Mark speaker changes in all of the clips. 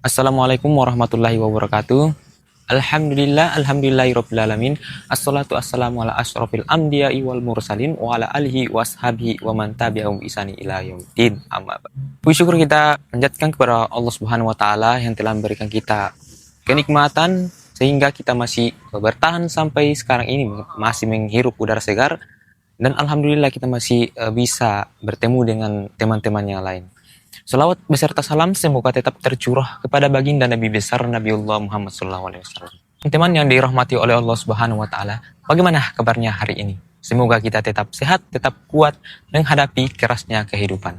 Speaker 1: Assalamualaikum warahmatullahi wabarakatuh. Alhamdulillahirabbil alamin. Assalatu wassalamu ala asyrofil anbiya'i wal mursalin wa ala alihi washabihi wa man tabi'ahum bi ihsani ila yaumil amma ba'd. Puji syukur kita panjatkan kepada Allah Subhanahu wa taala yang telah memberikan kita kenikmatan sehingga kita masih bertahan sampai sekarang ini, masih menghirup udara segar, dan alhamdulillah kita masih bisa bertemu dengan teman-teman yang lain. Salawat beserta salam semoga tetap tercurah kepada baginda Nabi besar Nabiullah Muhammad SAW. Teman yang dirahmati oleh Allah Subhanahu wa taala, bagaimana kabarnya hari ini? Semoga kita tetap sehat, tetap kuat menghadapi kerasnya kehidupan.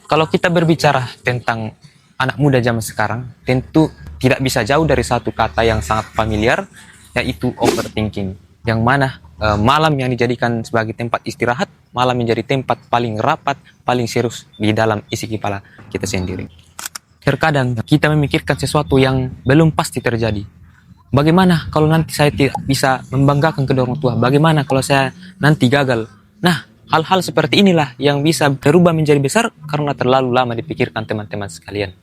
Speaker 1: Kalau kita berbicara tentang anak muda zaman sekarang, tentu tidak bisa jauh dari satu kata yang sangat familiar, yaitu overthinking. Yang mana malam yang dijadikan sebagai tempat istirahat, malam menjadi tempat paling rapat, paling serius di dalam isi kepala kita sendiri. Terkadang kita memikirkan sesuatu yang belum pasti terjadi. Bagaimana kalau nanti saya tidak bisa membanggakan kedua orang tua? Bagaimana kalau saya nanti gagal? Nah, hal-hal seperti inilah yang bisa berubah menjadi besar karena terlalu lama dipikirkan teman-teman sekalian.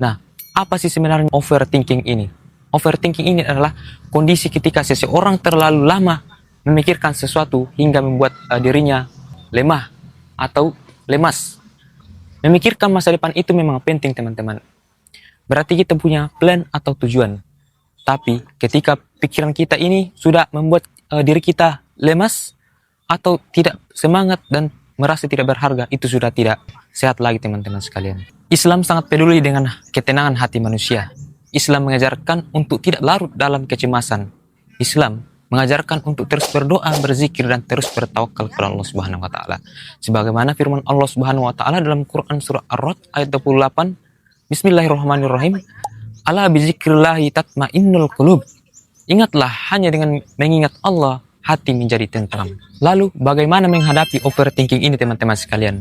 Speaker 1: Nah, apa sih sebenarnya overthinking ini? Overthinking ini adalah kondisi ketika seseorang terlalu lama memikirkan sesuatu hingga membuat dirinya lemah atau lemas. Memikirkan masa depan itu memang penting, teman-teman. Berarti kita punya plan atau tujuan. Tapi ketika pikiran kita ini sudah membuat diri kita lemas atau tidak semangat dan merasa tidak berharga, itu sudah tidak sehat lagi, teman-teman sekalian. Islam sangat peduli dengan ketenangan hati manusia. Islam mengajarkan untuk tidak larut dalam kecemasan. Islam mengajarkan untuk terus berdoa, berzikir, dan terus bertawakal kepada Allah Subhanahu wa taala. Sebagaimana firman Allah Subhanahu wa taala dalam Quran surah Ar-Ra'd ayat 28, Bismillahirrahmanirrahim. Ala bizikrillahi tatmainnul qulub. Ingatlah, hanya dengan mengingat Allah hati menjadi tentram. Lalu bagaimana menghadapi overthinking ini, teman-teman sekalian?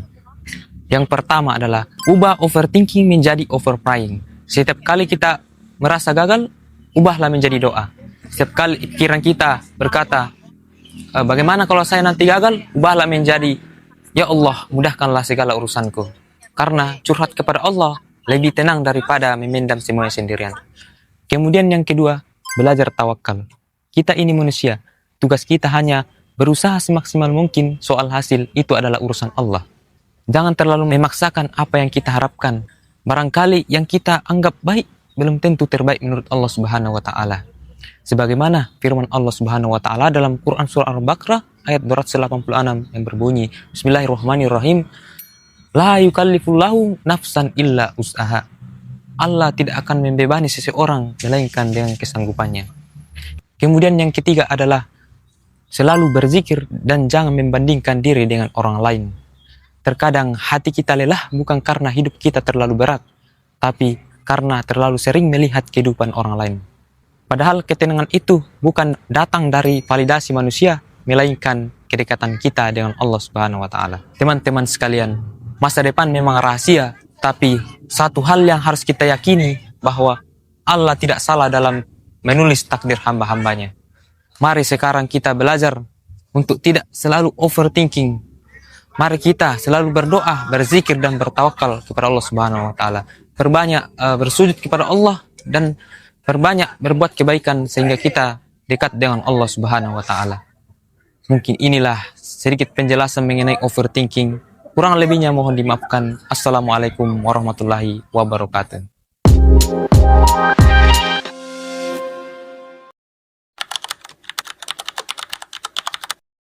Speaker 1: Yang pertama adalah ubah overthinking menjadi overpraying. Setiap kali kita merasa gagal, ubahlah menjadi doa. Setiap kali pikiran kita berkata, bagaimana kalau saya nanti gagal? Ubahlah menjadi, ya Allah, mudahkanlah segala urusanku. Karena curhat kepada Allah lebih tenang daripada memendam semuanya sendirian. Kemudian yang kedua, belajar tawakal. Kita ini manusia, tugas kita hanya berusaha semaksimal mungkin, soal hasil itu adalah urusan Allah. Jangan terlalu memaksakan apa yang kita harapkan. Barangkali yang kita anggap baik belum tentu terbaik menurut Allah Subhanahu wa taala. Sebagaimana firman Allah Subhanahu wa taala dalam Quran surah Al-Baqarah ayat 286 yang berbunyi, Bismillahirrahmanirrahim. La yukallifullahu nafsan illa us'aha. Allah tidak akan membebani seseorang melainkan dengan kesanggupannya. Kemudian yang ketiga adalah selalu berzikir dan jangan membandingkan diri dengan orang lain. Terkadang hati kita lelah bukan karena hidup kita terlalu berat, tapi karena terlalu sering melihat kehidupan orang lain. Padahal ketenangan itu bukan datang dari validasi manusia, melainkan kedekatan kita dengan Allah Subhanahu wa taala. Teman-teman sekalian, masa depan memang rahasia, tapi satu hal yang harus kita yakini bahwa Allah tidak salah dalam menulis takdir hamba-hambanya. Mari sekarang kita belajar untuk tidak selalu overthinking. Mari kita selalu berdoa, berzikir, dan bertawakal kepada Allah Subhanahu wa taala. Perbanyak bersujud kepada Allah dan perbanyak berbuat kebaikan sehingga kita dekat dengan Allah Subhanahu wa taala. Mungkin inilah sedikit penjelasan mengenai overthinking. Kurang lebihnya mohon dimaafkan. Assalamualaikum warahmatullahi wabarakatuh.